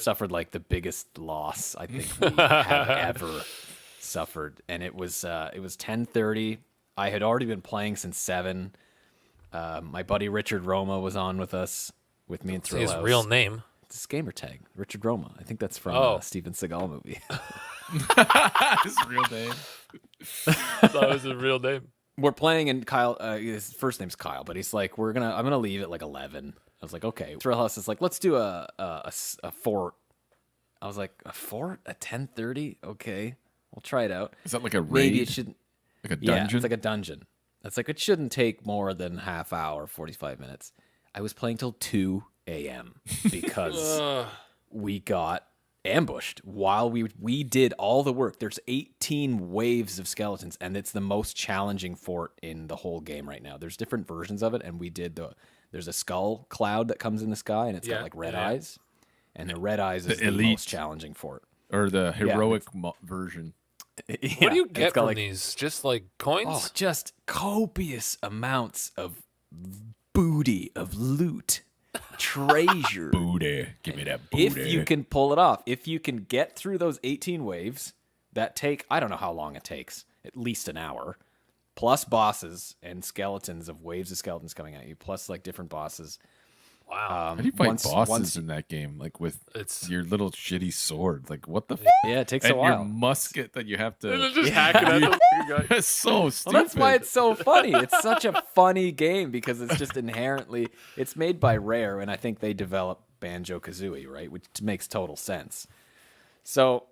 suffered like the biggest loss I think we have ever suffered, and it was 10:30. I had already been playing since 7. My buddy Richard Roma was on with me and Thrillhouse. His real name. It's his gamer tag, Richard Roma. I think that's from a Steven Seagal movie. His real name. That was his real name. We're playing, and Kyle, his first name's Kyle, but he's like, I'm gonna leave at like 11. I was like, okay. Thrillhouse is like, let's do a fort. I was like, a fort at 10:30? Okay, we'll try it out. Is that like a raid? Maybe it should. Like a dungeon? Yeah, it's like a dungeon. It's like, it shouldn't take more than half hour, 45 minutes. I was playing till 2 a.m. because we got ambushed while we did all the work. There's 18 waves of skeletons, and it's the most challenging fort in the whole game right now. There's different versions of it, and there's a skull cloud that comes in the sky, and it's got like red eyes, and the red eyes is the most challenging fort. Or the heroic version. Yeah, What do you get from like, these? Just like coins? Oh, just copious amounts of booty, of loot, treasure. Booty. Give me that booty. If you can pull it off, if you can get through those 18 waves that take, I don't know how long it takes, at least an hour, plus bosses and skeletons of waves of skeletons coming at you, plus like different bosses. Wow. How do you fight bosses in that game? Like with your little shitty sword. Like what the? Yeah, it takes and a while. your musket that you have to. They're just hacking at the guy. That's so stupid. Well, that's why it's so funny. It's such a funny game because it's just inherently. It's made by Rare, and I think they developed Banjo-Kazooie, right? Which makes total sense. So,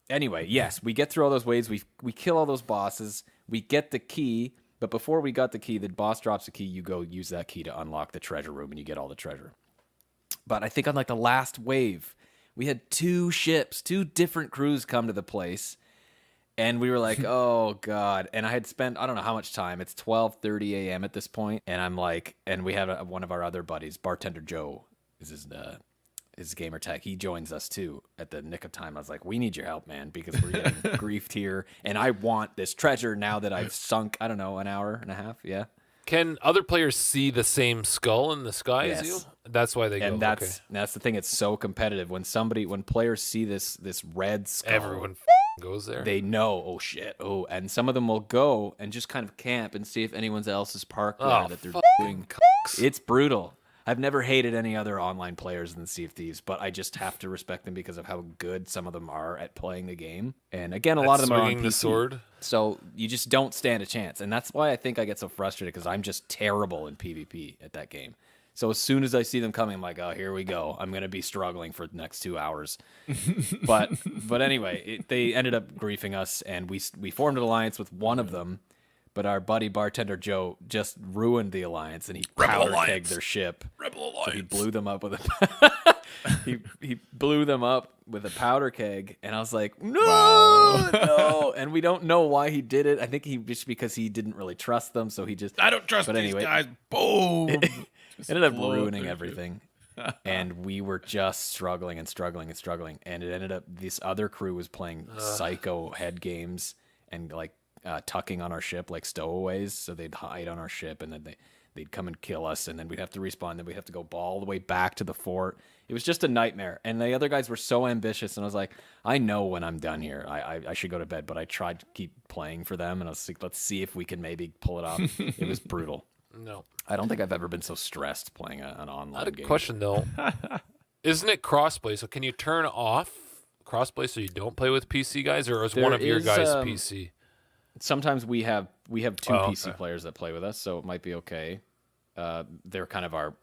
anyway, yes, we get through all those waves. We kill all those bosses. We get the key. But before we got the key, the boss drops the key. You go use that key to unlock the treasure room, and you get all the treasure. But I think on like the last wave, we had 2 ships, 2 different crews come to the place, and we were like, "Oh God!" And I had spent I don't know how much time. It's 12:30 a.m. at this point, and I'm like, and we have one of our other buddies, Bartender Joe, is his gamer tag. He joins us too at the nick of time. I was like, we need your help, man, because we're getting griefed here, and I want this treasure now that I've sunk, I don't know, an hour and a half. Yeah. Can other players see the same skull in the sky as you? That's why they go. And that's the thing. It's so competitive. When players see this red skull, everyone goes there. They know, oh shit, oh, and some of them will go and just kind of camp and see if anyone else is parked there that they're doing. It's brutal. I've never hated any other online players than Sea of Thieves, but I just have to respect them because of how good some of them are at playing the game. And again, a lot of them are on PC, the sword. So you just don't stand a chance. And that's why I think I get so frustrated because I'm just terrible in PvP at that game. So as soon as I see them coming, I'm like, oh, here we go. I'm going to be struggling for the next 2 hours. But anyway, they ended up griefing us, and we formed an alliance with one of them. But our buddy Bartender Joe just ruined the alliance, and he powder-kegged their ship. Rebel Alliance. So he blew them up with a he blew them up with a powder keg, and I was like, no. And we don't know why he did it. I think just because he didn't really trust them, so he just. I don't trust these guys. Boom. Ended up ruining everything. And we were just struggling and struggling and struggling, and it ended up this other crew was playing psycho head games and like. Tucking on our ship like stowaways, so they'd hide on our ship, and then they'd come and kill us, and then we'd have to respawn, then we'd have to go all the way back to the fort. It was just a nightmare, and the other guys were so ambitious, and I was like, I know when I'm done here, I should go to bed, but I tried to keep playing for them, and I was like, let's see if we can maybe pull it off. It was brutal. No. I don't think I've ever been so stressed playing an online game. I had a question, though. Isn't it crossplay? So can you turn off crossplay so you don't play with PC guys, or is one of your guys PC? Sometimes we have 2 PC players that play with us, so it might be okay. They're kind of our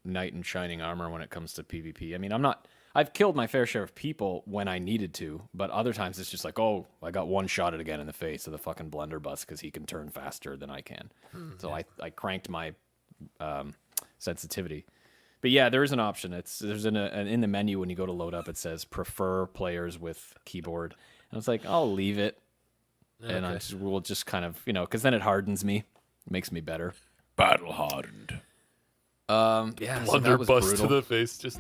knight in shining armor when it comes to PvP. I mean, I've killed my fair share of people when I needed to, but other times it's just like, oh, I got one shotted again in the face of the fucking blunderbuss because he can turn faster than I can. So I cranked my sensitivity. But yeah, there is an option. There's in the menu when you go to load up, it says prefer players with keyboard. And I was like, I'll leave it. Okay. And we'll just kind of, because then it hardens me, makes me better. Battle hardened. Yeah, Blunderbuss to the face, just.